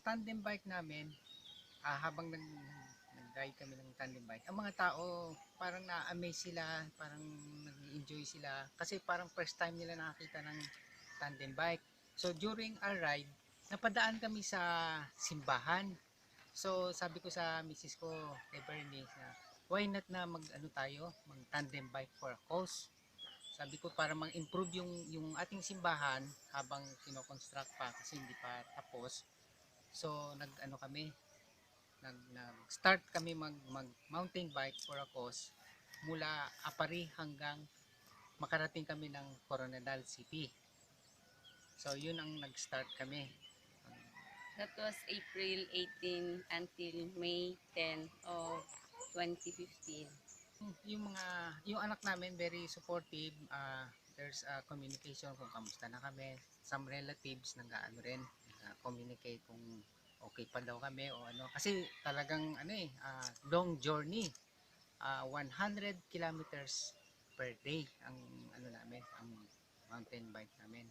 tandem bike namin, habang nag-ride kami ng tandem bike, ang mga tao parang na-amaze sila, parang nag-enjoy sila kasi parang first time nila nakakita ng tandem bike. So during our ride, napadaan kami sa simbahan. So sabi ko sa misis ko, kay Bernice, na why not na mag tandem bike for a cause. Sabi ko para mag-improve yung ating simbahan habang kino-construct pa kasi hindi pa tapos. So nag-start kami mag mountain bike for a cause mula Apari hanggang makarating kami ng Coronadal City. So yun ang nag-start kami. That was April 18 until May 10 of 2015. Yung anak namin very supportive. There's a communication kung kamusta na kami. Some relatives nag-aano rin, communicate kung okay pa daw kami o ano. Kasi talagang long journey. 100 kilometers per day ang ang mountain bike namin.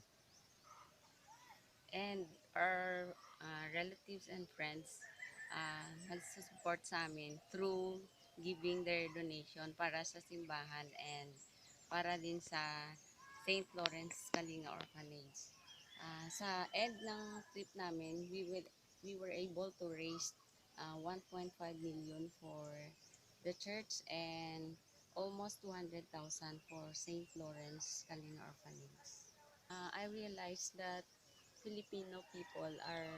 And our relatives and friends nagsusupport sa amin through giving their donation para sa simbahan and para din sa St. Lawrence Kalinga Orphanage. Sa end ng trip namin, we were able to raise 1.5 million for the church and almost 200,000 for St. Lawrence Kalinga Orphanage. I realized that Filipino people are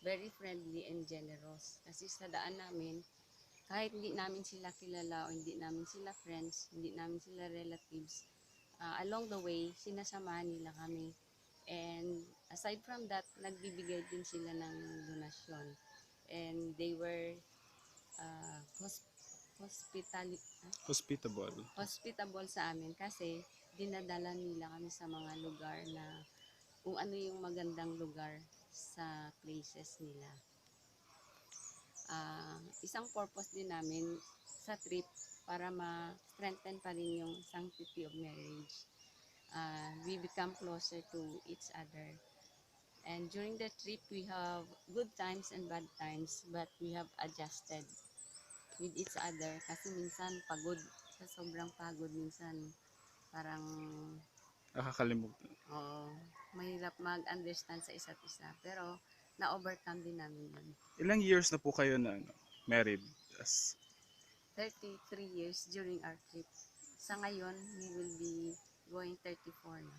very friendly and generous. Kasi sa daan namin, kahit hindi namin sila kilala o hindi namin sila friends, hindi namin sila relatives, along the way, sinasamahan nila kami. And aside from that, nagbibigay din sila ng donasyon. And they were uh, Hospitable. hospitable sa amin kasi dinadala nila kami sa mga lugar na kung ano yung magandang lugar sa places nila. Isang purpose din namin sa trip para ma-strengthen pa rin yung sanctity of marriage. We become closer to each other. And during the trip, we have good times and bad times, but we have adjusted with each other kasi minsan pagod, sa sobrang pagod minsan parang Nakakalimutan. mahirap mag-understand sa isa't isa. Pero, na-overcome din namin yun. Ilang years na po kayo na married? As 33 years during our trip. Sa ngayon, we will be going 34 na.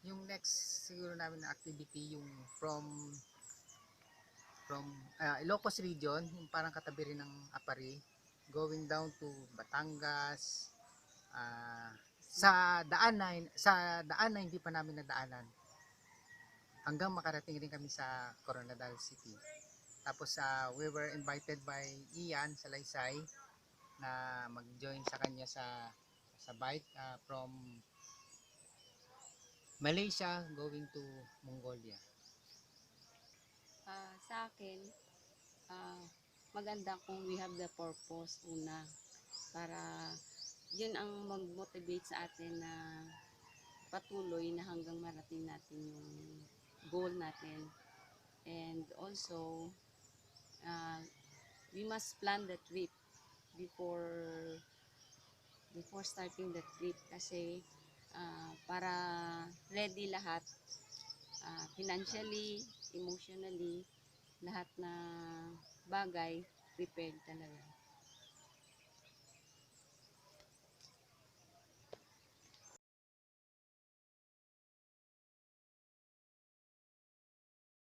Yung next siguro namin na activity yung from Ilocos region, yung parang katabi rin ng Apari, going down to Batangas, sa daan na hindi pa namin nadaanan hanggang makarating rin kami sa Coronadal City. Tapos we were invited by Ian Salaysay na mag-join sa kanya sa bike from Malaysia going to Mongolia. Sa akin, maganda kung we have the purpose una para yun ang mag-motivate sa atin na patuloy na hanggang marating natin yung goal natin. And also, we must plan the trip before starting the trip kasi para ready lahat, financially, emotionally, lahat na bagay prepared talaga.